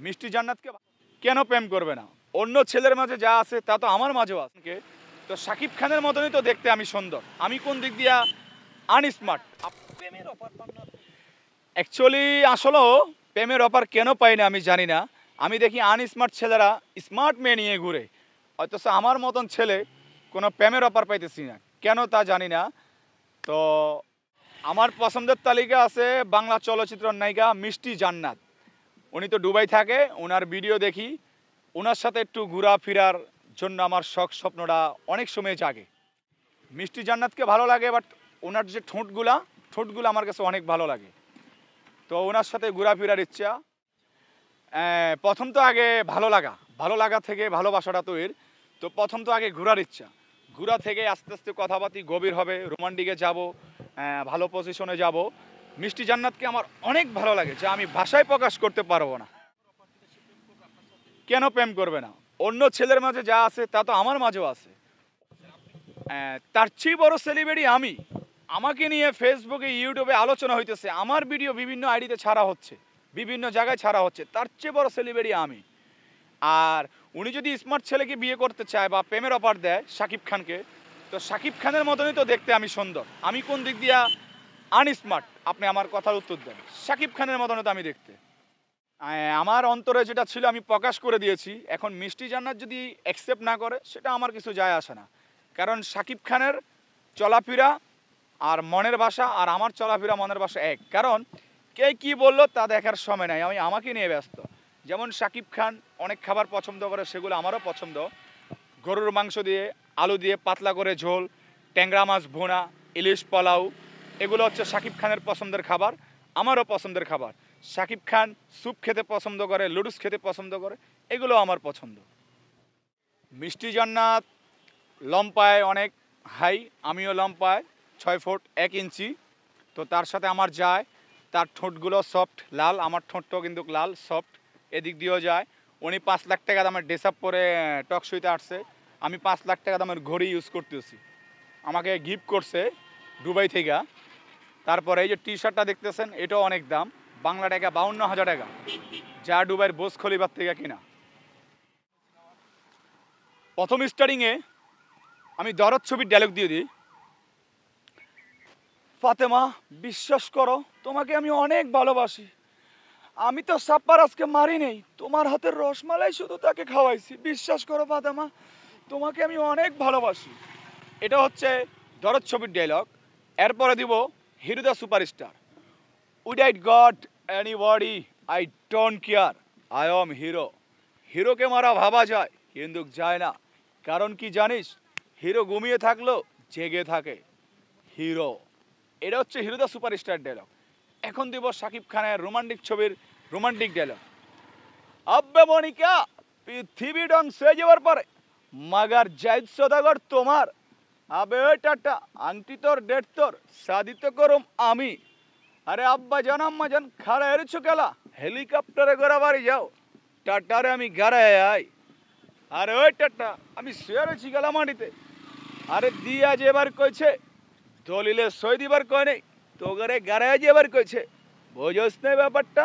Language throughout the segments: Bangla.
মিষ্টি জান্নাতকে কেন প্রেম করবে না? অন্য ছেলের মাঝে যা আছে তা তো আমার মাঝেও আছে। তো শাকিব খানের মতনই তো দেখতে আমি সুন্দর। আমি কোন দিক দিয়া আনস্মার্ট? প্রেমের অফার পান না? অ্যাকচুয়ালি আসলেও প্রেমের অফার কেন পাই না আমি জানি না। আমি দেখি আনস্মার্ট ছেলেরা স্মার্ট মেয়ে নিয়ে ঘুরে, অথচ আমার মতন ছেলে কোনো প্রেমের অফার পাইতেছি না, কেন তা জানি না। তো আমার পছন্দের তালিকা আছে বাংলা চলচ্চিত্রের নায়িকা মিষ্টি জান্নাত। উনি তো দুবাই থাকে, ওনার ভিডিও দেখি, ওনার সাথে একটু ঘোরাফেরার জন্য আমার শখ স্বপ্নটা অনেক সময় জাগে। মিষ্টি জান্নাতকে ভালো লাগে, বাট ওনার যে ঠোঁটগুলো আমার কাছে অনেক ভালো লাগে। তো ওনার সাথে ঘোরাফেরার ইচ্ছা। প্রথম তো আগে ভালো লাগা থেকে ভালোবাসাটা তৈরি। তো প্রথম তো আগে ঘোরার ইচ্ছা, ঘোরা থেকে আস্তে আস্তে কথাবার্তি গভীর হবে, রোমান্টিকে যাব, ভালো পজিশনে যাব। মিষ্টি জান্নাতকে আমার অনেক ভালো লাগে, যা আমি ভাষায় প্রকাশ করতে পারবো না। কেন প্রেম করবে না? অন্য ছেলের মাঝে যা আছে তা তো আমার মাঝেও আছে। তার চেয়ে বড় সেলিব্রিটি আমি। আমাকে নিয়ে ফেসবুকে ইউটিউবে আলোচনা হইতেছে, আমার ভিডিও বিভিন্ন আইডিতে ছাড়া হচ্ছে, বিভিন্ন জায়গায় ছাড়া হচ্ছে, তার চেয়ে বড় সেলিব্রিটি আমি। আর উনি যদি স্মার্ট ছেলেকে বিয়ে করতে চায় বা প্রেমের অফার দেয় শাকিব খানকে, তো শাকিব খানের মতনই তো দেখতে আমি সুন্দর। আমি কোন দিক দিয়া আনস্মার্ট? আপনি আমার কথার উত্তর দেন। শাকিব খানের মতনই তো আমি দেখতে। আমার অন্তরে যেটা ছিল আমি প্রকাশ করে দিয়েছি। এখন মিষ্টি জান্নাত যদি অ্যাকসেপ্ট না করে, সেটা আমার কিছু যায় আসে না। কারণ শাকিব খানের চলাফেরা আর মনের ভাষা আর আমার চলাফেরা মনের ভাষা এক। কারণ কে কি বললো তা দেখার সময় নাই, আমি আমাকে নিয়ে ব্যস্ত। যেমন শাকিব খান অনেক খাবার পছন্দ করে, সেগুলো আমারও পছন্দ। গরুর মাংস দিয়ে, আলু দিয়ে পাতলা করে ঝোল, ট্যাংরা মাছ ভুনা, ইলিশ পোলাও, এগুলো হচ্ছে শাকিব খানের পছন্দের খাবার, আমারও পছন্দের খাবার। শাকিব খান স্যুপ খেতে পছন্দ করে, লুডুস খেতে পছন্দ করে, এগুলো আমার পছন্দ। মিষ্টি জান্নাত লম্পায় অনেক হাই, আমিও লম্পায় 6 ফুট 1 ইঞ্চি। তো তার সাথে আমার যায়, তার ঠোঁটগুলো সফট লাল, আমার ঠোঁটটাও কিন্তু লাল সফট, এদিক দিয়েও যায়। উনি 5 লাখ টাকা দামের ড্রেস আপ পরে টক শুইতে আসছে, আমি 5 লাখ টাকা দামের ঘড়ি ইউজ করতেছি, আমাকে গিফট করছে দুবাই থেকে। তারপরে এই যে টি শার্টটা দেখতেছেন, এটাও অনেক দাম, বাংলা টাকা 52,000 টাকা, যা দুবাইয়ের বোস খলিফার থেকে কিনা। প্রথম স্টার্টিংয়ে আমি দরদ ছবির ডায়লগ দিয়ে দিই, ফাতেমা বিশ্বাস করো তোমাকে আমি অনেক ভালোবাসি, আমি তো সাপ্পার আজকে মারি নেই, তোমার হাতের রসমালাই শুধু তাকে খাওয়াইছি, বিশ্বাস করো ফাতেমা তোমাকে আমি অনেক ভালোবাসি। এটা হচ্ছে দরদ ছবির ডায়লগ। এরপরে দিব hero the superstar, without God anybody I don't care, I am hero. হিরোকে মারা ভাবা যায় কিন্তু যায় না, কারণ কি জানিস, হিরো ঘুমিয়ে থাকলো জেগে থাকে হিরো। এটা হচ্ছে হিরো দ্য সুপারস্টার ডায়লগ। এখন দিব শাকিব খানের রোমান্টিক ছবির রোমান্টিক ডায়লগ, আব্বে মনিকা পৃথিবী ধ্বংস হয়ে যাওয়ার পরে মাগার জাহিদ সদাগর তোমার, আবে ওই টাটা আংটি তোর ডেট তোর সাদিত করম আমি। আরে আব্বা জান আম্মা জান খাড়া এরেছো খেলা, হেলিকপ্টারে ঘোরা বাড়ি যাও, টাটারে আমি গাড়ায় আই। আরে ওই টাটা আমি শুয়ে রয়েছি গেলা মাটিতে, আরে দিয়া যে এবার কইছে দলিলে সই দিবার কয় নেই, তো ঘরে গাড়ায় যে এবার কইছে, বোঝস না ব্যাপারটা।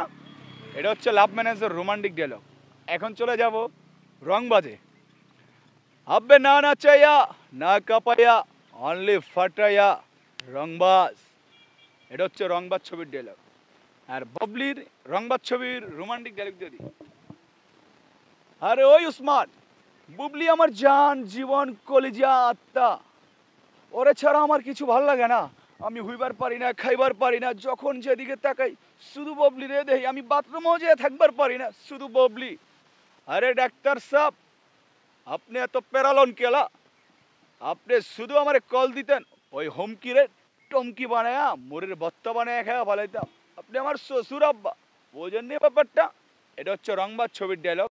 এটা হচ্ছে লাভ ম্যানেজের রোমান্টিক ডায়লগ। এখন চলে যাব রংবাজে, আব্বে না নাচাইয়া না কাপাইয়া অনলি ফাটাইয়া রংবাজ। এটা হচ্ছে রংবাজ ছবির ডায়লগ। আর ববলির রংবাজ ছবির রোমান্টিক ডায়লগ দিয়ে দিই, আরে ওই উসমান বুবলি আমার জান জীবন কলিজা আত্মা, ওরে ছাড়া আমার কিছু ভালো লাগে না, আমি হইবার পারি না খাইবার পারি না, যখন যেদিকে তাকাই শুধু ববলি রে দেই, আমি বাথরুমেও যেয়ে থাকবার পারি না, শুধু ববলি। আরে ডাক্তার সাহেব আপনি এত প্যারালন কেলা, আপনি শুধু আমার কল দিতেন, ওই হুমকিরে টমকি বানায়া মুড়ির ভত্তা বানায়া খাওয়া ভালাইতাম, আপনি আমার শ্বশুর আব্বা, বোঝেননি ব্যাপারটা। এটা হচ্ছে রংবাজ ছবির ডায়লগ।